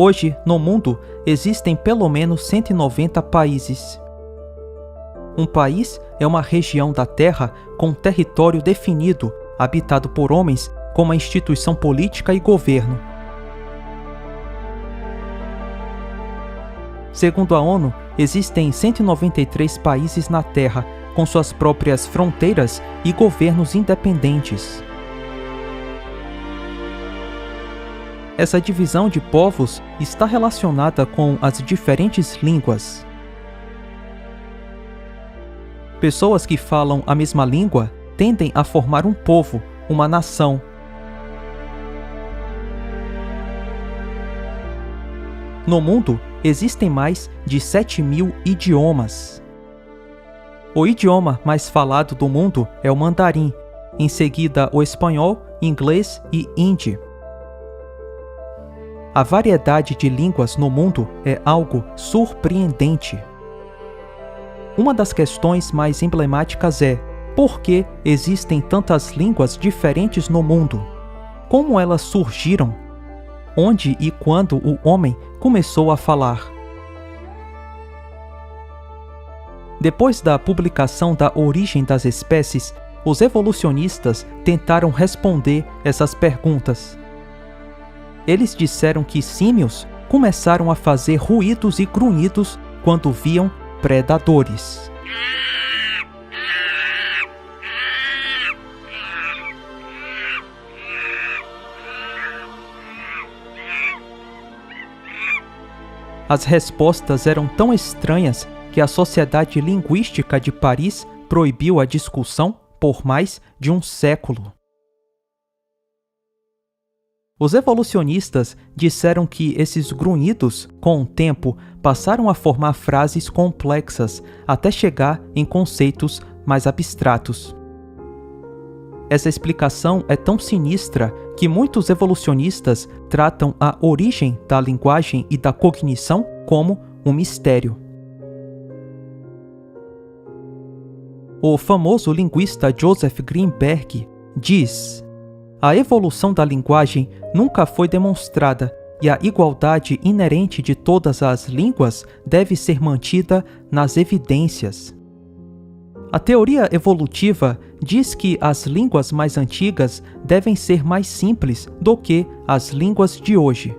Hoje, no mundo, existem pelo menos 190 países. Um país é uma região da Terra com um território definido, habitado por homens, com uma instituição política e governo. Segundo a ONU, existem 193 países na Terra, com suas próprias fronteiras e governos independentes. Essa divisão de povos está relacionada com as diferentes línguas. Pessoas que falam a mesma língua tendem a formar um povo, uma nação. No mundo, existem mais de 7.000 idiomas. O idioma mais falado do mundo é o mandarim, em seguida o espanhol, inglês e hindi. A variedade de línguas no mundo é algo surpreendente. Uma das questões mais emblemáticas é: por que existem tantas línguas diferentes no mundo? Como elas surgiram? Onde e quando o homem começou a falar? Depois da publicação da Origem das Espécies, os evolucionistas tentaram responder essas perguntas. Eles disseram que símios começaram a fazer ruídos e grunhidos quando viam predadores. As respostas eram tão estranhas que a Sociedade Linguística de Paris proibiu a discussão por mais de um século. Os evolucionistas disseram que esses grunhidos, com o tempo, passaram a formar frases complexas até chegar em conceitos mais abstratos. Essa explicação é tão sinistra que muitos evolucionistas tratam a origem da linguagem e da cognição como um mistério. O famoso linguista Joseph Greenberg diz: a evolução da linguagem nunca foi demonstrada e a igualdade inerente de todas as línguas deve ser mantida nas evidências. A teoria evolutiva diz que as línguas mais antigas devem ser mais simples do que as línguas de hoje.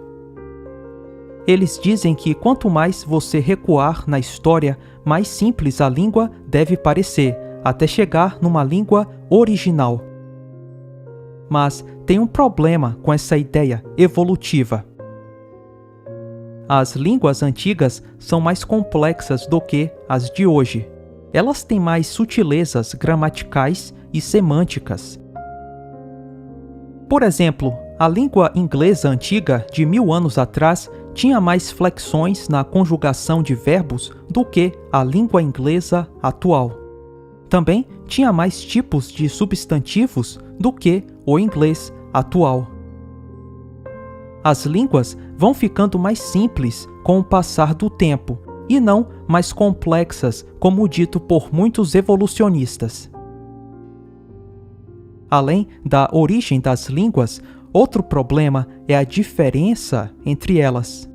Eles dizem que quanto mais você recuar na história, mais simples a língua deve parecer, até chegar numa língua original. Mas tem um problema com essa ideia evolutiva. As línguas antigas são mais complexas do que as de hoje. Elas têm mais sutilezas gramaticais e semânticas. Por exemplo, a língua inglesa antiga de 1000 anos atrás tinha mais flexões na conjugação de verbos do que a língua inglesa atual. Também tinha mais tipos de substantivos do que o inglês atual. As línguas vão ficando mais simples com o passar do tempo e não mais complexas, como dito por muitos evolucionistas. Além da origem das línguas, outro problema é a diferença entre elas.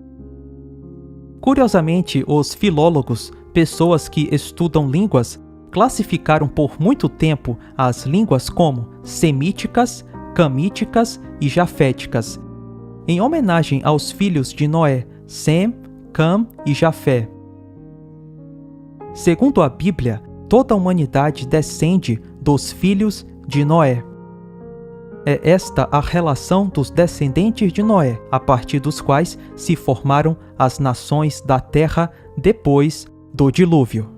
Curiosamente, os filólogos, pessoas que estudam línguas, classificaram por muito tempo as línguas como semíticas, camíticas e jaféticas, em homenagem aos filhos de Noé, Sem, Cam e Jafé. Segundo a Bíblia, toda a humanidade descende dos filhos de Noé. É esta a relação dos descendentes de Noé, a partir dos quais se formaram as nações da terra depois do dilúvio.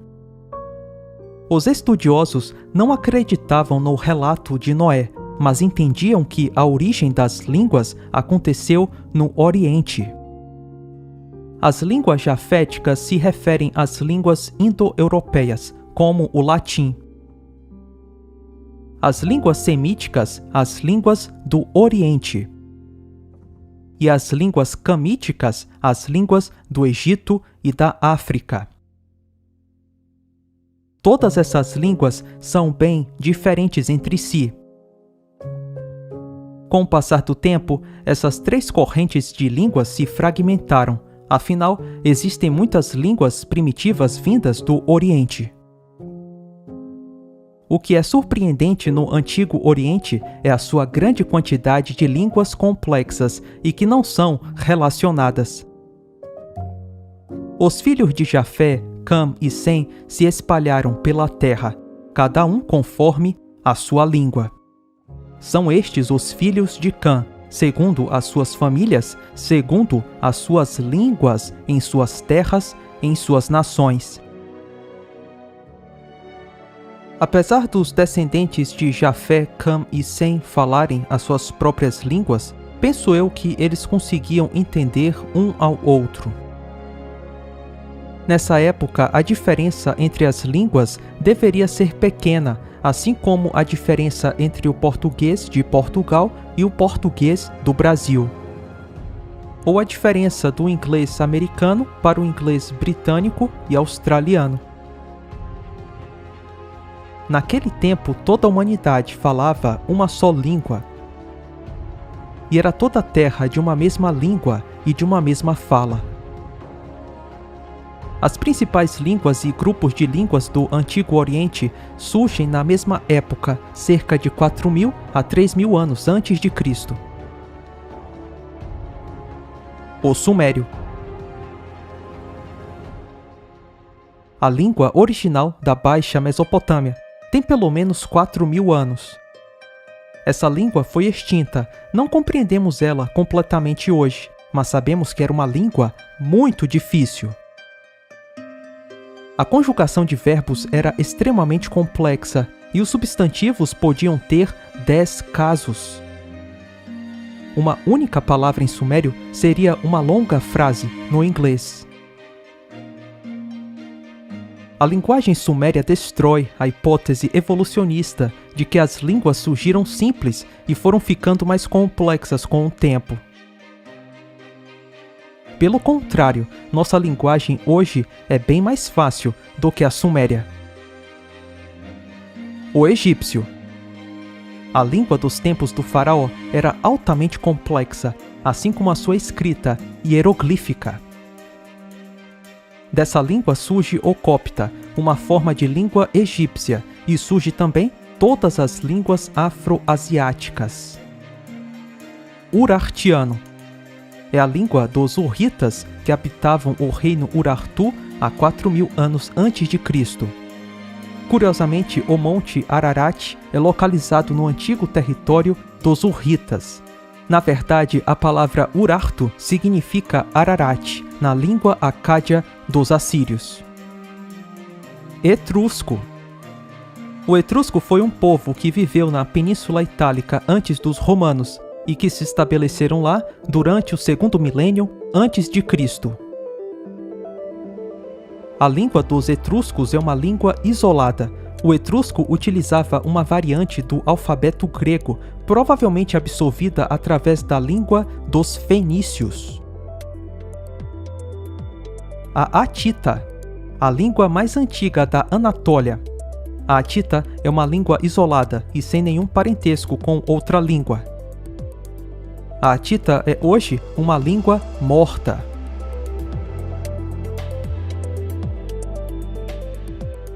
Os estudiosos não acreditavam no relato de Noé, mas entendiam que a origem das línguas aconteceu no Oriente. As línguas jaféticas se referem às línguas indo-europeias, como o latim. As línguas semíticas, às línguas do Oriente. E as línguas camíticas, as línguas do Egito e da África. Todas essas línguas são bem diferentes entre si. Com o passar do tempo, essas três correntes de línguas se fragmentaram. Afinal, existem muitas línguas primitivas vindas do Oriente. O que é surpreendente no Antigo Oriente é a sua grande quantidade de línguas complexas e que não são relacionadas. Os filhos de Jafé, Cam e Sem se espalharam pela terra, cada um conforme a sua língua. São estes os filhos de Cam, segundo as suas famílias, segundo as suas línguas, em suas terras, em suas nações. Apesar dos descendentes de Jafé, Cam e Sem falarem as suas próprias línguas, penso eu que eles conseguiam entender um ao outro. Nessa época, a diferença entre as línguas deveria ser pequena, assim como a diferença entre o português de Portugal e o português do Brasil. Ou a diferença do inglês americano para o inglês britânico e australiano. Naquele tempo, toda a humanidade falava uma só língua. E era toda a terra de uma mesma língua e de uma mesma fala. As principais línguas e grupos de línguas do Antigo Oriente surgem na mesma época, cerca de 4.000 a 3.000 anos antes de Cristo. O Sumério. A língua original da Baixa Mesopotâmia tem pelo menos 4.000 anos. Essa língua foi extinta, não compreendemos ela completamente hoje, mas sabemos que era uma língua muito difícil. A conjugação de verbos era extremamente complexa e os substantivos podiam ter 10 casos. Uma única palavra em sumério seria uma longa frase no inglês. A linguagem suméria destrói a hipótese evolucionista de que as línguas surgiram simples e foram ficando mais complexas com o tempo. Pelo contrário, nossa linguagem hoje é bem mais fácil do que a suméria. O egípcio. A língua dos tempos do faraó era altamente complexa, assim como a sua escrita hieroglífica. Dessa língua surge o copta, uma forma de língua egípcia, e surge também todas as línguas afro-asiáticas. Urartiano. É a língua dos hurritas que habitavam o reino Urartu há 4.000 anos antes de Cristo. Curiosamente, o Monte Ararat é localizado no antigo território dos hurritas. Na verdade, a palavra Urartu significa Ararat, na língua acádia dos assírios. Etrusco. O etrusco foi um povo que viveu na Península Itálica antes dos romanos e que se estabeleceram lá durante o segundo milênio antes de Cristo. A língua dos etruscos é uma língua isolada. O etrusco utilizava uma variante do alfabeto grego, provavelmente absorvida através da língua dos fenícios. A Atita, a língua mais antiga da Anatólia. A Atita é uma língua isolada e sem nenhum parentesco com outra língua. A Atita é hoje uma língua morta.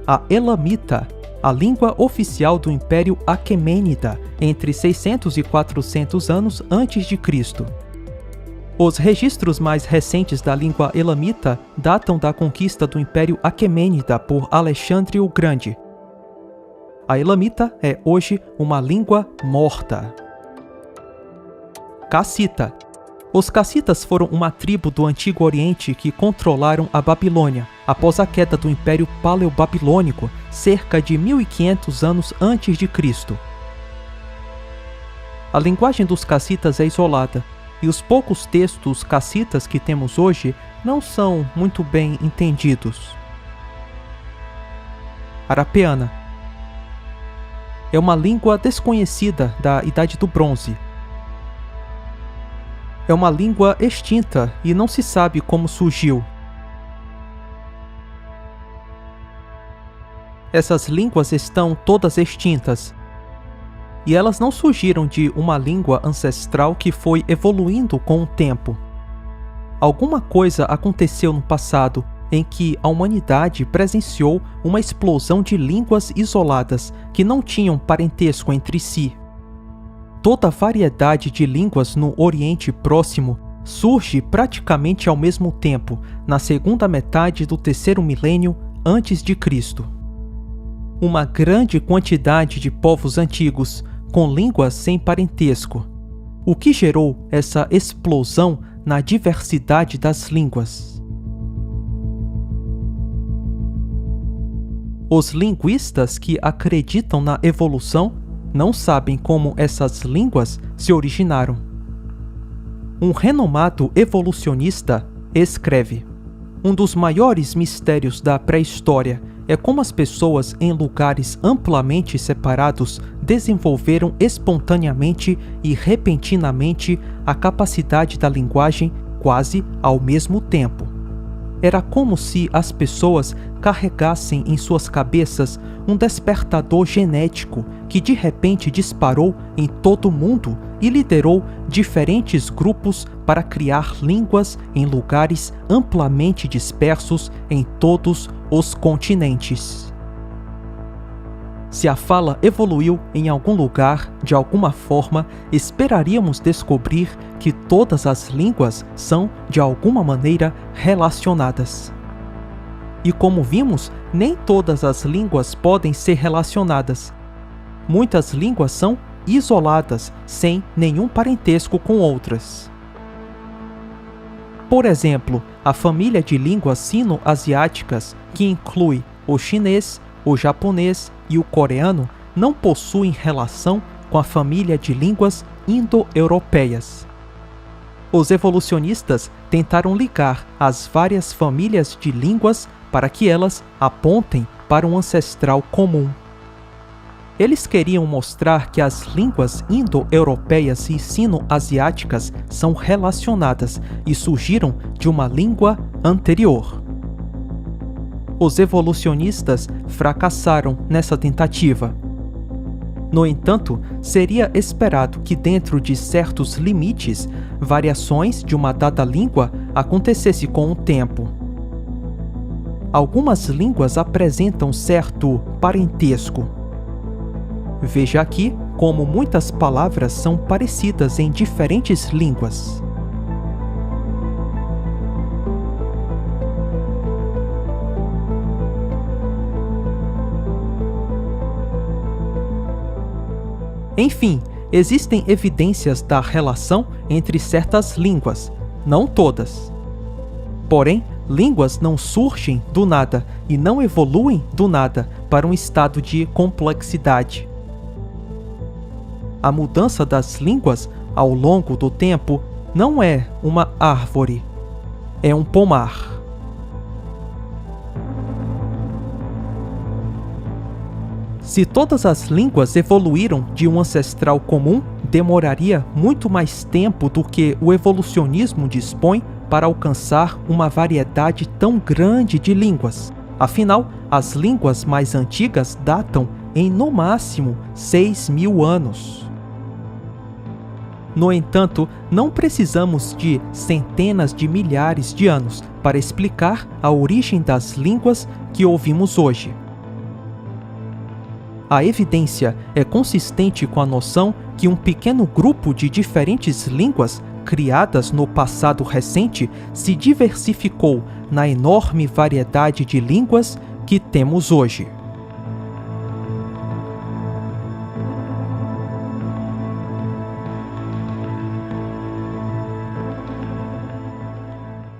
A Elamita, a língua oficial do Império Aquemênida, entre 600 e 400 anos antes de Cristo. Os registros mais recentes da língua elamita datam da conquista do Império Aquemênida por Alexandre o Grande. A elamita é hoje uma língua morta. Cassita. Os cassitas foram uma tribo do Antigo Oriente que controlaram a Babilônia, após a queda do Império Paleobabilônico, cerca de 1500 anos antes de Cristo. A linguagem dos cassitas é isolada, e os poucos textos cassitas que temos hoje não são muito bem entendidos. Arapeana. É uma língua desconhecida da Idade do Bronze. É uma língua extinta e não se sabe como surgiu. Essas línguas estão todas extintas. e elas não surgiram de uma língua ancestral que foi evoluindo com o tempo. Alguma coisa aconteceu no passado em que a humanidade presenciou uma explosão de línguas isoladas que não tinham parentesco entre si. Toda a variedade de línguas no Oriente Próximo surge praticamente ao mesmo tempo, na segunda metade do terceiro milênio antes de Cristo. Uma grande quantidade de povos antigos com línguas sem parentesco, o que gerou essa explosão na diversidade das línguas. Os linguistas que acreditam na evolução não sabem como essas línguas se originaram. Um renomado evolucionista escreve: um dos maiores mistérios da pré-história é como as pessoas em lugares amplamente separados desenvolveram espontaneamente e repentinamente a capacidade da linguagem quase ao mesmo tempo. Era como se as pessoas carregassem em suas cabeças um despertador genético que de repente disparou em todo o mundo e liderou diferentes grupos para criar línguas em lugares amplamente dispersos em todos os continentes. Se a fala evoluiu em algum lugar, de alguma forma, esperaríamos descobrir que todas as línguas são, de alguma maneira, relacionadas. E como vimos, nem todas as línguas podem ser relacionadas. Muitas línguas são isoladas, sem nenhum parentesco com outras. Por exemplo, a família de línguas sino-asiáticas, que inclui o chinês, o japonês e o coreano, não possuem relação com a família de línguas indo-europeias. Os evolucionistas tentaram ligar as várias famílias de línguas para que elas apontem para um ancestral comum. Eles queriam mostrar que as línguas indo-europeias e sino-asiáticas são relacionadas e surgiram de uma língua anterior. Os evolucionistas fracassaram nessa tentativa. No entanto, seria esperado que dentro de certos limites, variações de uma dada língua acontecesse com o tempo. Algumas línguas apresentam certo parentesco. Veja aqui como muitas palavras são parecidas em diferentes línguas. Enfim, existem evidências da relação entre certas línguas, não todas. Porém, línguas não surgem do nada e não evoluem do nada para um estado de complexidade. A mudança das línguas ao longo do tempo não é uma árvore, é um pomar. Se todas as línguas evoluíram de um ancestral comum, demoraria muito mais tempo do que o evolucionismo dispõe para alcançar uma variedade tão grande de línguas. Afinal, as línguas mais antigas datam em no máximo 6.000 anos. No entanto, não precisamos de centenas de milhares de anos para explicar a origem das línguas que ouvimos hoje. A evidência é consistente com a noção que um pequeno grupo de diferentes línguas criadas no passado recente se diversificou na enorme variedade de línguas que temos hoje.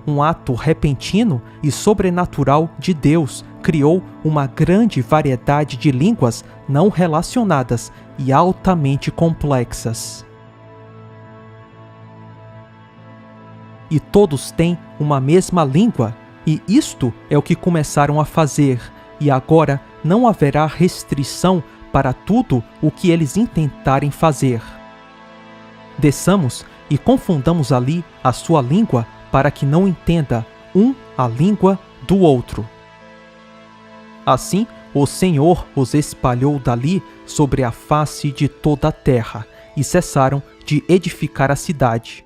Um ato repentino e sobrenatural de Deus criou uma grande variedade de línguas não relacionadas e altamente complexas. E todos têm uma mesma língua, e isto é o que começaram a fazer, e agora não haverá restrição para tudo o que eles intentarem fazer. Desçamos e confundamos ali a sua língua para que não entenda um a língua do outro. Assim, o Senhor os espalhou dali sobre a face de toda a terra, e cessaram de edificar a cidade.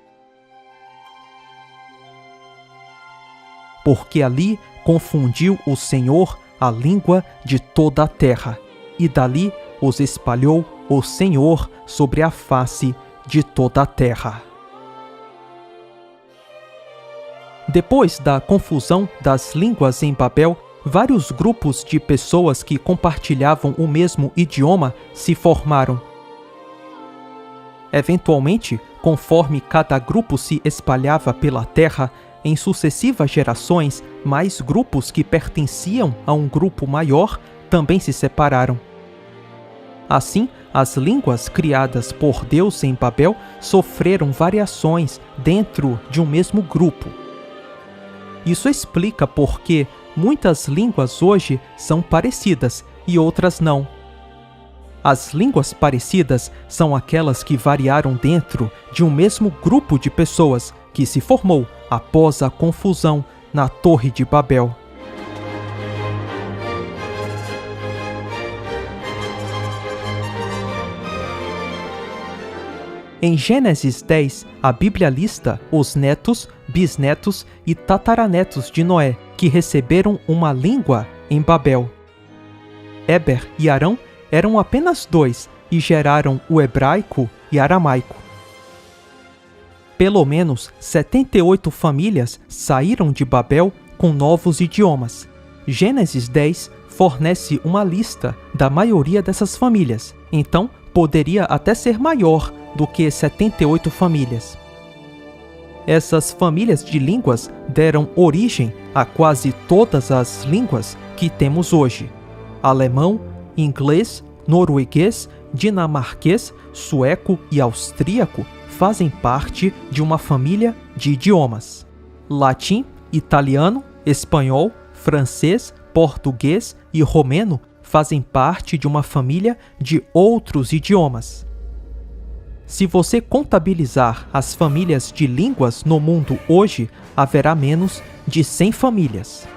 Porque ali confundiu o Senhor a língua de toda a terra, e dali os espalhou o Senhor sobre a face de toda a terra. Depois da confusão das línguas em Babel, vários grupos de pessoas que compartilhavam o mesmo idioma se formaram. Eventualmente, conforme cada grupo se espalhava pela terra, em sucessivas gerações, mais grupos que pertenciam a um grupo maior também se separaram. Assim, as línguas criadas por Deus em Babel sofreram variações dentro de um mesmo grupo. Isso explica por que muitas línguas hoje são parecidas e outras não. As línguas parecidas são aquelas que variaram dentro de um mesmo grupo de pessoas que se formou após a confusão na Torre de Babel. Em Gênesis 10, a Bíblia lista os netos, bisnetos e tataranetos de Noé, que receberam uma língua em Babel. Éber e Arão eram apenas 2 e geraram o hebraico e aramaico. Pelo menos 78 famílias saíram de Babel com novos idiomas. Gênesis 10 fornece uma lista da maioria dessas famílias, então poderia até ser maior do que 78 famílias. Essas famílias de línguas deram origem a quase todas as línguas que temos hoje: alemão, inglês, norueguês, dinamarquês, sueco e austríaco fazem parte de uma família de idiomas. Latim, italiano, espanhol, francês, português e romeno fazem parte de uma família de outros idiomas. Se você contabilizar as famílias de línguas no mundo hoje, haverá menos de 100 famílias.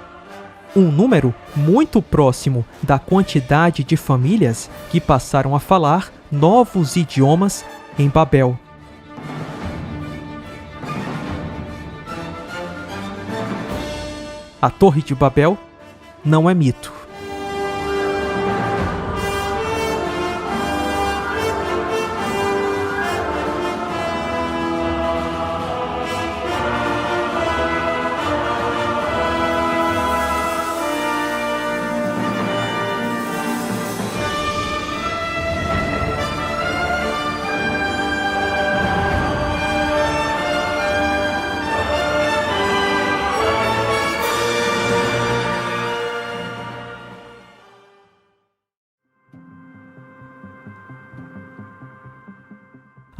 Um número muito próximo da quantidade de famílias que passaram a falar novos idiomas em Babel. A Torre de Babel não é mito.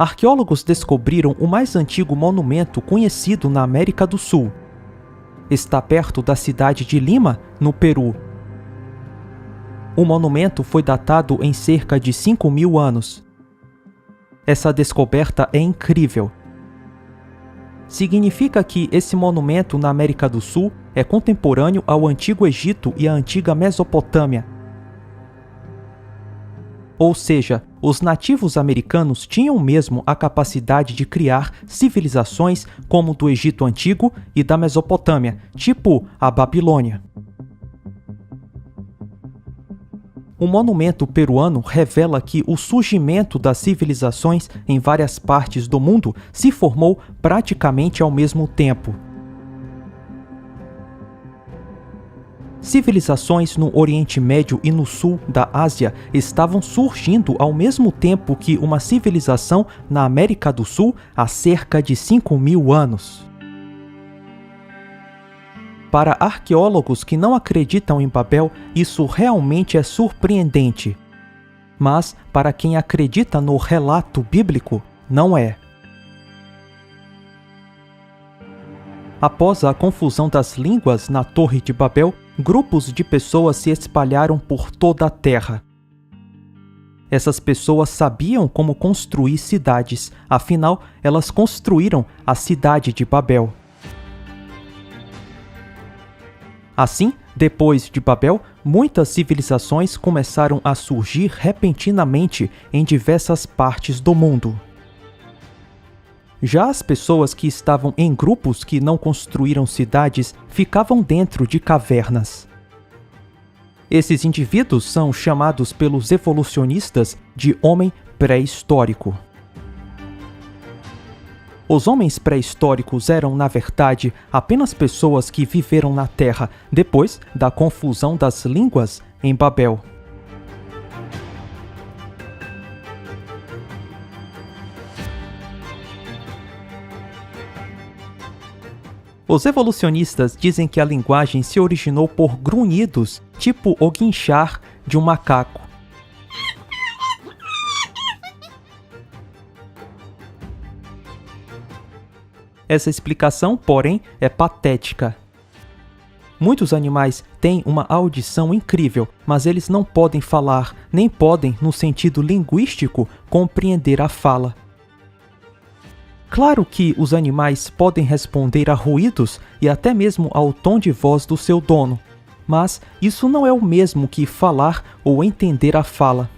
Arqueólogos descobriram o mais antigo monumento conhecido na América do Sul. Está perto da cidade de Lima, no Peru. O monumento foi datado em cerca de 5.000 anos. Essa descoberta é incrível. Significa que esse monumento na América do Sul é contemporâneo ao Antigo Egito e à antiga Mesopotâmia. Ou seja, os nativos americanos tinham mesmo a capacidade de criar civilizações como do Egito Antigo e da Mesopotâmia, tipo a Babilônia. O monumento peruano revela que o surgimento das civilizações em várias partes do mundo se formou praticamente ao mesmo tempo. Civilizações no Oriente Médio e no sul da Ásia estavam surgindo ao mesmo tempo que uma civilização na América do Sul há cerca de 5.000 anos. Para arqueólogos que não acreditam em Babel, isso realmente é surpreendente. Mas, para quem acredita no relato bíblico, não é. Após a confusão das línguas na Torre de Babel, grupos de pessoas se espalharam por toda a terra. Essas pessoas sabiam como construir cidades, afinal, elas construíram a cidade de Babel. Assim, depois de Babel, Muitas civilizações começaram a surgir repentinamente em diversas partes do mundo. Já as pessoas que estavam em grupos que não construíram cidades ficavam dentro de cavernas. Esses indivíduos são chamados pelos evolucionistas de homem pré-histórico. Os homens pré-históricos eram, na verdade, apenas pessoas que viveram na Terra depois da confusão das línguas em Babel. Os evolucionistas dizem que a linguagem se originou por grunhidos, tipo o guinchar de um macaco. Essa explicação, porém, é patética. Muitos animais têm uma audição incrível, mas eles não podem falar, nem podem, no sentido linguístico, compreender a fala. Claro que os animais podem responder a ruídos e até mesmo ao tom de voz do seu dono, mas isso não é o mesmo que falar ou entender a fala.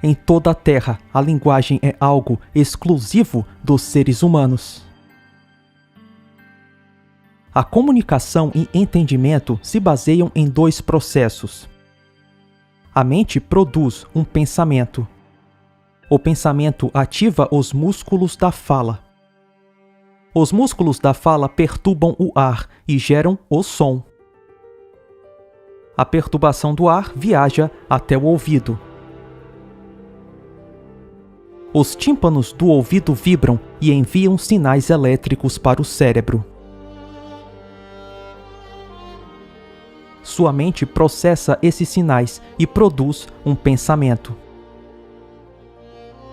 Em toda a Terra, a linguagem é algo exclusivo dos seres humanos. A comunicação e entendimento se baseiam em dois processos. A mente produz um pensamento. O pensamento ativa os músculos da fala. Os músculos da fala perturbam o ar e geram o som. A perturbação do ar viaja até o ouvido. Os tímpanos do ouvido vibram e enviam sinais elétricos para o cérebro. Sua mente processa esses sinais e produz um pensamento.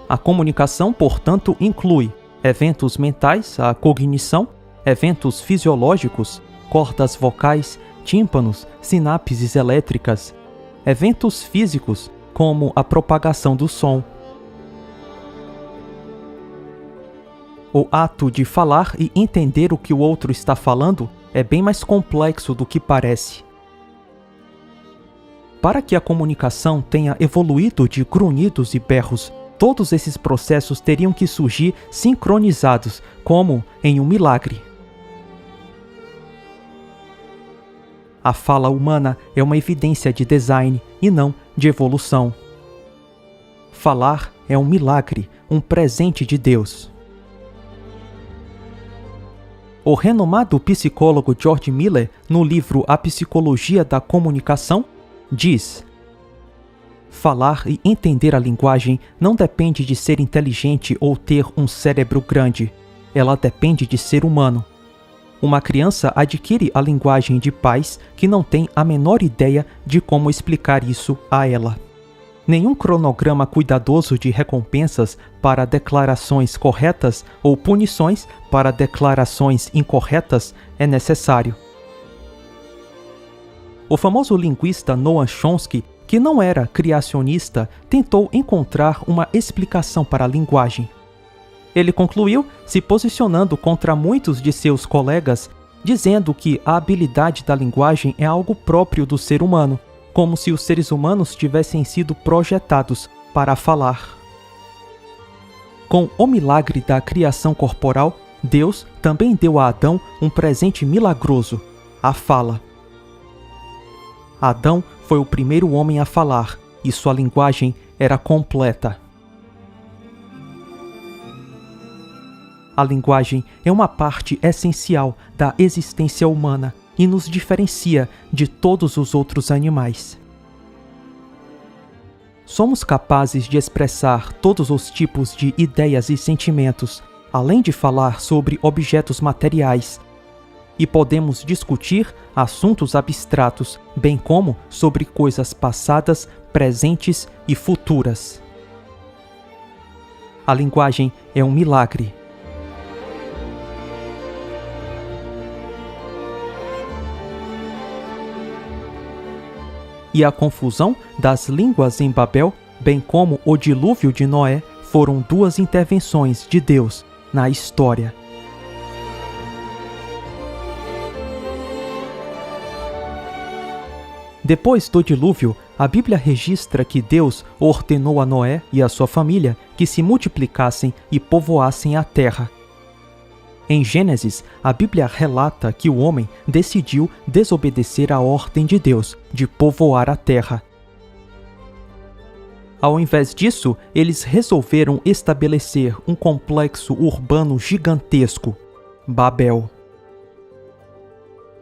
A comunicação, portanto, inclui eventos mentais, a cognição, eventos fisiológicos, cordas vocais, tímpanos, sinapses elétricas, eventos físicos, como a propagação do som. O ato de falar e entender o que o outro está falando é bem mais complexo do que parece. Para que a comunicação tenha evoluído de grunhidos e berros, todos esses processos teriam que surgir sincronizados, como em um milagre. A fala humana é uma evidência de design e não de evolução. Falar é um milagre, um presente de Deus. O renomado psicólogo George Miller, no livro A Psicologia da Comunicação, diz: falar e entender a linguagem não depende de ser inteligente ou ter um cérebro grande. Ela depende de ser humano. Uma criança adquire a linguagem de pais que não têm a menor ideia de como explicar isso a ela. Nenhum cronograma cuidadoso de recompensas para declarações corretas ou punições para declarações incorretas é necessário. O famoso linguista Noam Chomsky, que não era criacionista, tentou encontrar uma explicação para a linguagem. Ele concluiu se posicionando contra muitos de seus colegas, dizendo que a habilidade da linguagem é algo próprio do ser humano, como se os seres humanos tivessem sido projetados para falar. Com o milagre da criação corporal, Deus também deu a Adão um presente milagroso, a fala. Adão foi o primeiro homem a falar, e sua linguagem era completa. A linguagem é uma parte essencial da existência humana e nos diferencia de todos os outros animais. Somos capazes de expressar todos os tipos de ideias e sentimentos, além de falar sobre objetos materiais, e podemos discutir assuntos abstratos, bem como sobre coisas passadas, presentes e futuras. A linguagem é um milagre. E a confusão das línguas em Babel, bem como o dilúvio de Noé, foram duas intervenções de Deus na história. Depois do dilúvio, a Bíblia registra que Deus ordenou a Noé e a sua família que se multiplicassem e povoassem a terra. Em Gênesis, a Bíblia relata que o homem decidiu desobedecer à ordem de Deus de povoar a terra. Ao invés disso, eles resolveram estabelecer um complexo urbano gigantesco, Babel.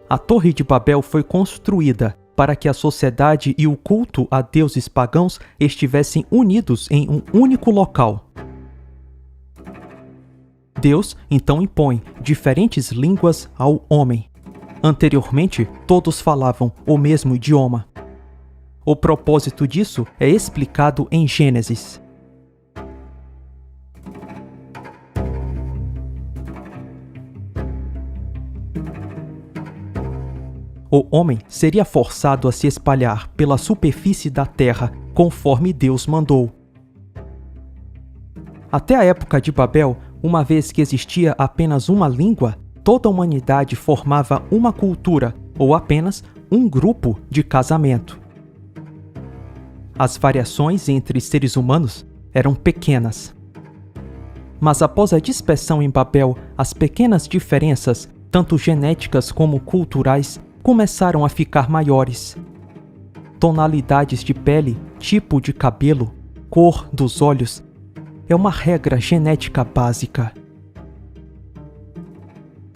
A Torre de Babel foi construída para que a sociedade e o culto a deuses pagãos estivessem unidos em um único local. Deus então impõe diferentes línguas ao homem. Anteriormente, todos falavam o mesmo idioma. O propósito disso é explicado em Gênesis. O homem seria forçado a se espalhar pela superfície da terra conforme Deus mandou. Até a época de Babel, uma vez que existia apenas uma língua, toda a humanidade formava uma cultura ou apenas um grupo de casamento. As variações entre seres humanos eram pequenas. Mas após a dispersão em Babel, as pequenas diferenças, tanto genéticas como culturais, começaram a ficar maiores. Tonalidades de pele, tipo de cabelo, cor dos olhos, é uma regra genética básica.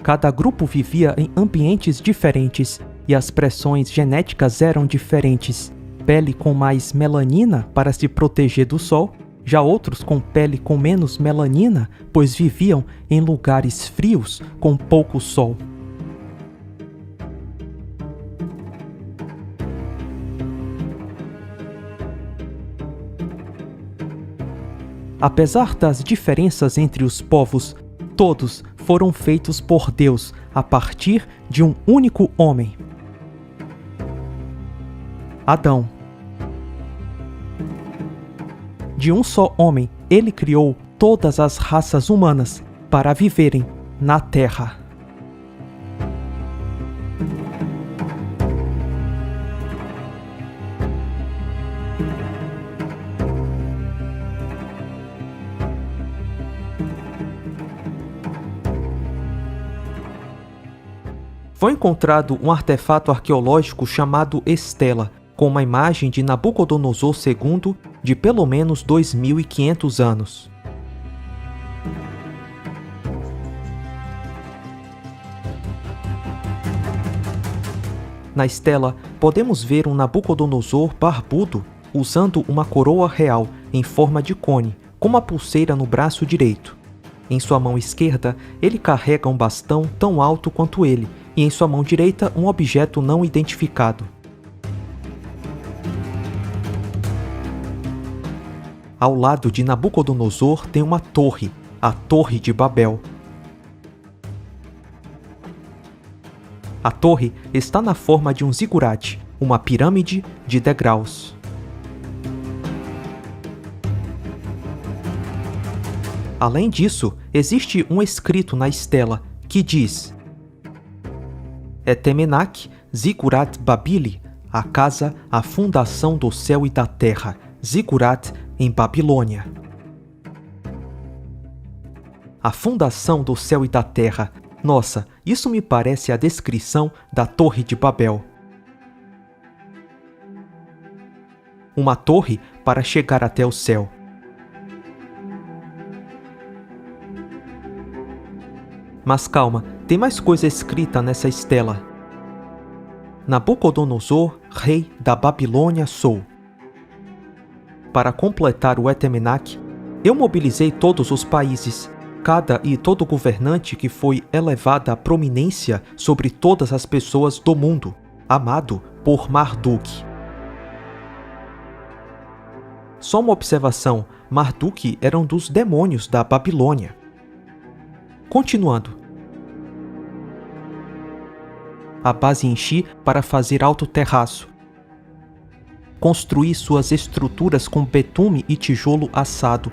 Cada grupo vivia em ambientes diferentes e as pressões genéticas eram diferentes. Pele com mais melanina para se proteger do sol, já outros com pele com menos melanina, pois viviam em lugares frios com pouco sol. Apesar das diferenças entre os povos, todos foram feitos por Deus a partir de um único homem, Adão. De um só homem, ele criou todas as raças humanas para viverem na terra. Foi encontrado um artefato arqueológico chamado Estela, com uma imagem de Nabucodonosor II de pelo menos 2.500 anos. Na estela, podemos ver um Nabucodonosor barbudo usando uma coroa real em forma de cone, com uma pulseira no braço direito. Em sua mão esquerda, ele carrega um bastão tão alto quanto ele, e em sua mão direita um objeto não identificado. Ao lado de Nabucodonosor tem uma torre, a Torre de Babel. A torre está na forma de um zigurate, uma pirâmide de degraus. Além disso, existe um escrito na estela que diz: Etemenach Zigurat Babili, a casa, a fundação do céu e da terra, Zigurat em Babilônia. A fundação do céu e da terra. Nossa, isso me parece a descrição da Torre de Babel. Uma torre para chegar até o céu. Mas calma, tem mais coisa escrita nessa estela. Nabucodonosor, rei da Babilônia sou. Para completar o Etemenach, eu mobilizei todos os países, cada e todo governante que foi elevado à prominência sobre todas as pessoas do mundo, amado por Marduk. Só uma observação, Marduk era um dos demônios da Babilônia. Continuando. A base enchi para fazer alto terraço. Construí suas estruturas com betume e tijolo assado.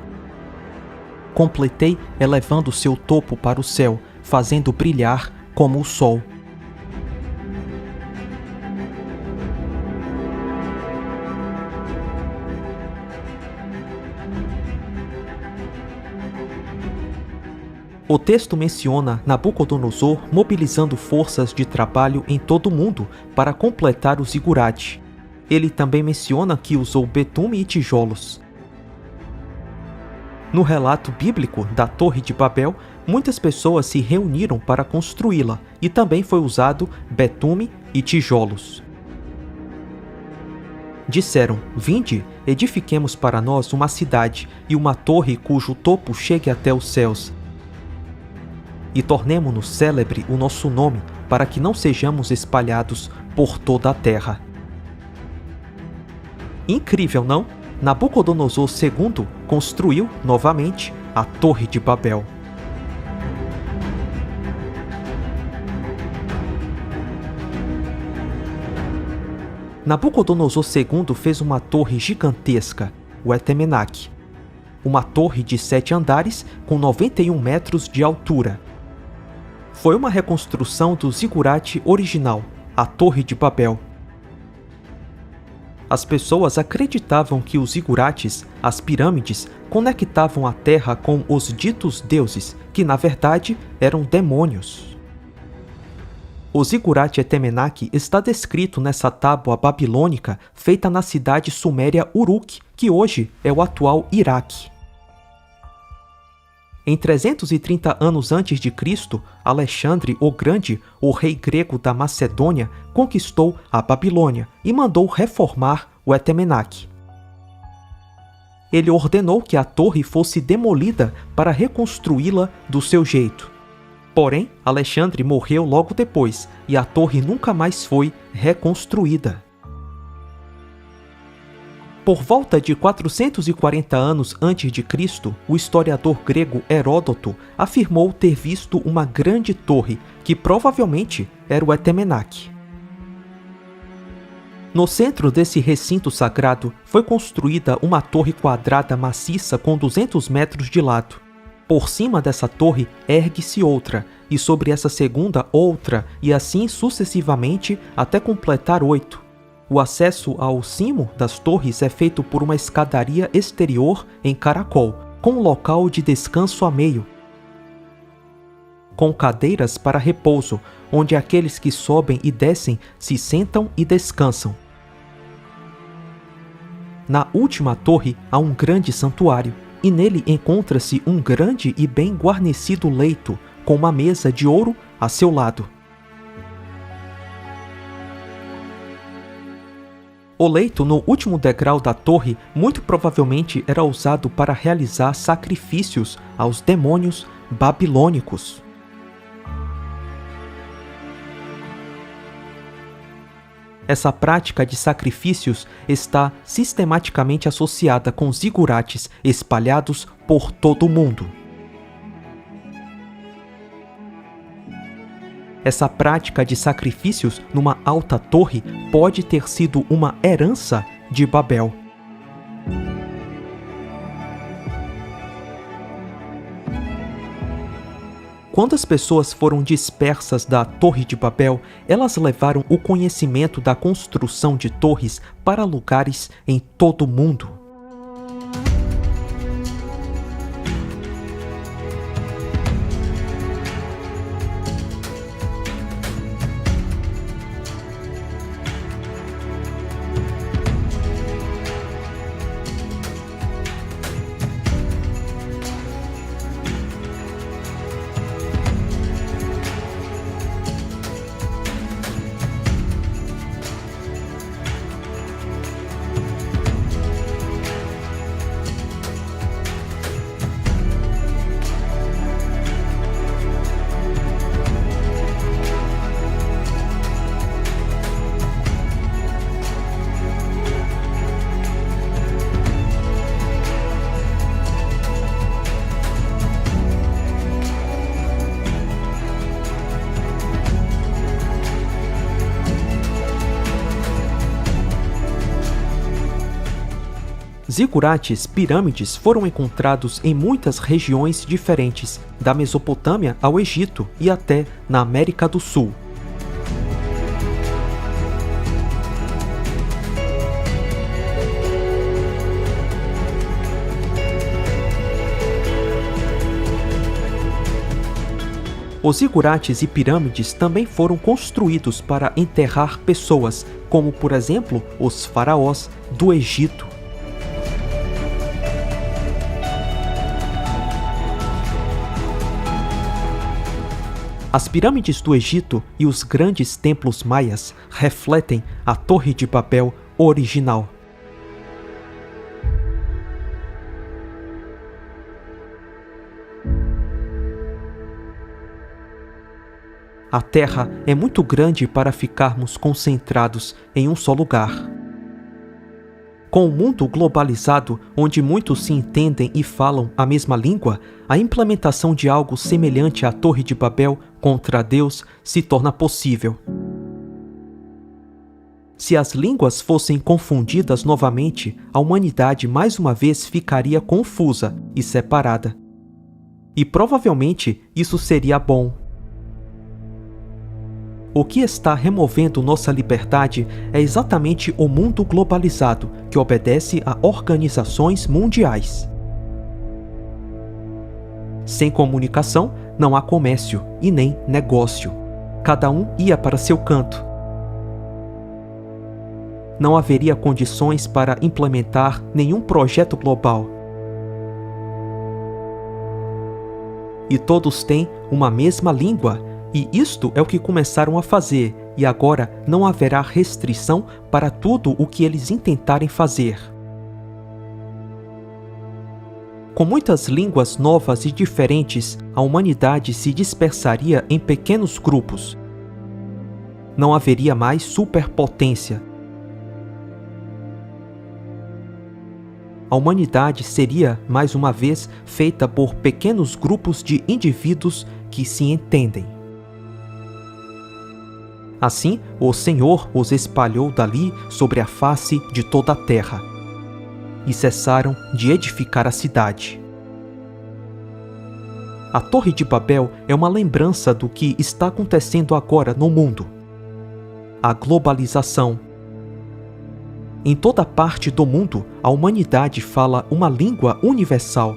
Completei elevando seu topo para o céu, fazendo brilhar como o sol. O texto menciona Nabucodonosor mobilizando forças de trabalho em todo o mundo para completar o zigurate. Ele também menciona que usou betume e tijolos. No relato bíblico da Torre de Babel, muitas pessoas se reuniram para construí-la e também foi usado betume e tijolos. Disseram: "Vinde, edifiquemos para nós uma cidade e uma torre cujo topo chegue até os céus. E tornemo-nos célebre o nosso nome, para que não sejamos espalhados por toda a terra." Incrível, não? Nabucodonosor II construiu novamente a Torre de Babel. Nabucodonosor II fez uma torre gigantesca, o Etemenac. Uma torre de 7 andares com 91 metros de altura. Foi uma reconstrução do zigurate original, a Torre de Babel. As pessoas acreditavam que os zigurates, as pirâmides, conectavam a Terra com os ditos deuses, que na verdade eram demônios. O zigurate Etemenac está descrito nessa tábua babilônica feita na cidade suméria Uruk, que hoje é o atual Iraque. Em 330 anos antes de Cristo, Alexandre o Grande, o rei grego da Macedônia, conquistou a Babilônia e mandou reformar o Etemenac. Ele ordenou que a torre fosse demolida para reconstruí-la do seu jeito. Porém, Alexandre morreu logo depois e a torre nunca mais foi reconstruída. Por volta de 440 anos antes de Cristo, o historiador grego Heródoto afirmou ter visto uma grande torre, que provavelmente era o Etemenac. No centro desse recinto sagrado foi construída uma torre quadrada maciça com 200 metros de lado. Por cima dessa torre ergue-se outra, e sobre essa segunda outra, e assim sucessivamente até completar 8. O acesso ao cimo das torres é feito por uma escadaria exterior em caracol, com um local de descanso a meio, com cadeiras para repouso, onde aqueles que sobem e descem se sentam e descansam. Na última torre há um grande santuário, e nele encontra-se um grande e bem guarnecido leito, com uma mesa de ouro a seu lado. O leito no último degrau da torre muito provavelmente era usado para realizar sacrifícios aos demônios babilônicos. Essa prática de sacrifícios está sistematicamente associada com zigurates espalhados por todo o mundo. Essa prática de sacrifícios numa alta torre pode ter sido uma herança de Babel. Quando as pessoas foram dispersas da Torre de Babel, elas levaram o conhecimento da construção de torres para lugares em todo o mundo. Zigurates, pirâmides, foram encontrados em muitas regiões diferentes, da Mesopotâmia ao Egito e até na América do Sul. Os zigurates e pirâmides também foram construídos para enterrar pessoas, como por exemplo os faraós do Egito. As pirâmides do Egito e os grandes templos maias refletem a Torre de Babel original. A Terra é muito grande para ficarmos concentrados em um só lugar. Com o mundo globalizado, onde muitos se entendem e falam a mesma língua, a implementação de algo semelhante à Torre de Babel contra Deus se torna possível. Se as línguas fossem confundidas novamente, a humanidade mais uma vez ficaria confusa e separada. E provavelmente isso seria bom. O que está removendo nossa liberdade é exatamente o mundo globalizado, que obedece a organizações mundiais. Sem comunicação, não há comércio e nem negócio. Cada um ia para seu canto. Não haveria condições para implementar nenhum projeto global. E todos têm uma mesma língua. E isto é o que começaram a fazer, e agora não haverá restrição para tudo o que eles intentarem fazer. Com muitas línguas novas e diferentes, a humanidade se dispersaria em pequenos grupos. Não haveria mais superpotência. A humanidade seria, mais uma vez, feita por pequenos grupos de indivíduos que se entendem. Assim, o Senhor os espalhou dali sobre a face de toda a terra, e cessaram de edificar a cidade. A Torre de Babel é uma lembrança do que está acontecendo agora no mundo. A globalização. Em toda parte do mundo, a humanidade fala uma língua universal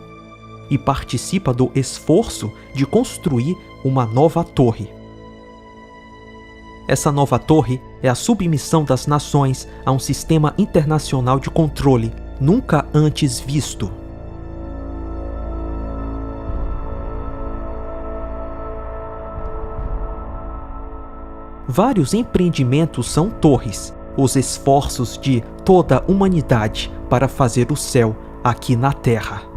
e participa do esforço de construir uma nova torre. Essa nova torre é a submissão das nações a um sistema internacional de controle nunca antes visto. Vários empreendimentos são torres, os esforços de toda a humanidade para fazer o céu aqui na Terra.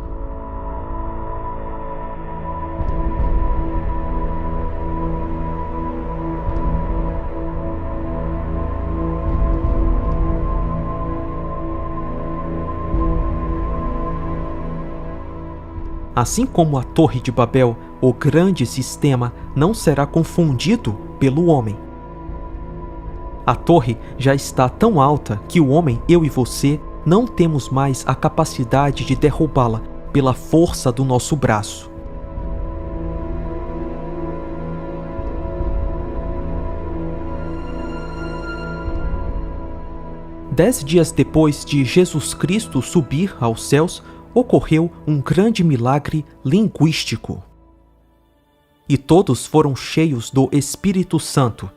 Assim como a Torre de Babel, o grande sistema não será confundido pelo homem. A torre já está tão alta que o homem, eu e você, não temos mais a capacidade de derrubá-la pela força do nosso braço. Dez dias depois de Jesus Cristo subir aos céus, ocorreu um grande milagre linguístico. E todos foram cheios do Espírito Santo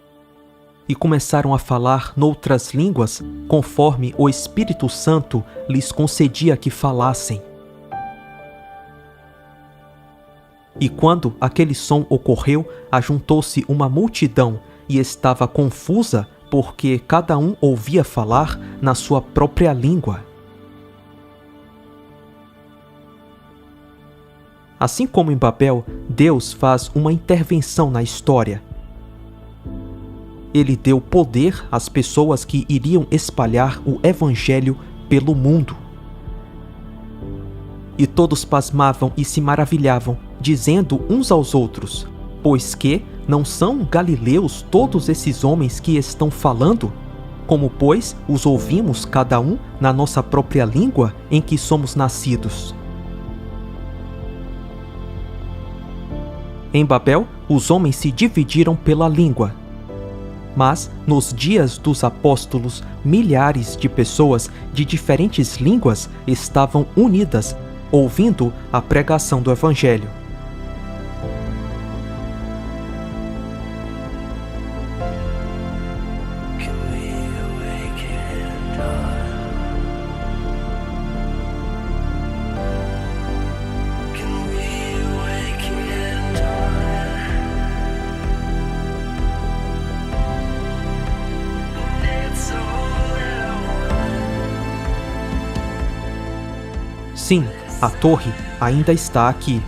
e começaram a falar noutras línguas, conforme o Espírito Santo lhes concedia que falassem. E quando aquele som ocorreu, ajuntou-se uma multidão e estava confusa, porque cada um ouvia falar na sua própria língua. Assim como em Babel, Deus faz uma intervenção na história. Ele deu poder às pessoas que iriam espalhar o Evangelho pelo mundo. E todos pasmavam e se maravilhavam, dizendo uns aos outros: pois que não são galileus todos esses homens que estão falando? Como, pois, os ouvimos cada um na nossa própria língua em que somos nascidos? Em Babel, os homens se dividiram pela língua. Mas, nos dias dos apóstolos, milhares de pessoas de diferentes línguas estavam unidas, ouvindo a pregação do Evangelho. Sim, a torre ainda está aqui.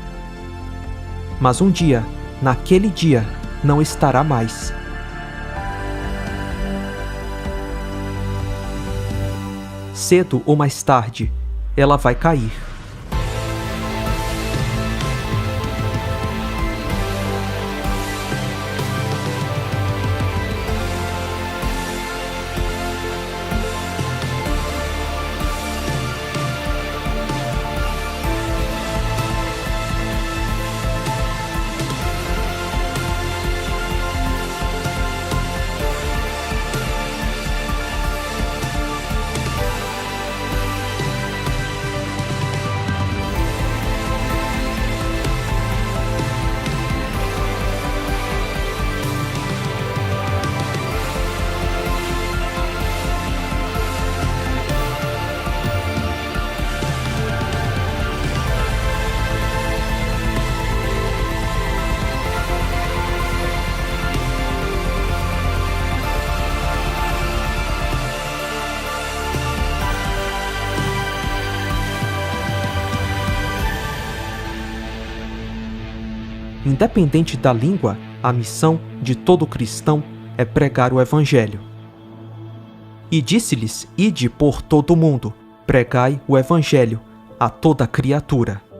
Mas um dia, naquele dia, não estará mais. Cedo ou mais tarde, ela vai cair. Independente da língua, a missão de todo cristão é pregar o Evangelho. E disse-lhes: Ide por todo o mundo, pregai o Evangelho a toda criatura.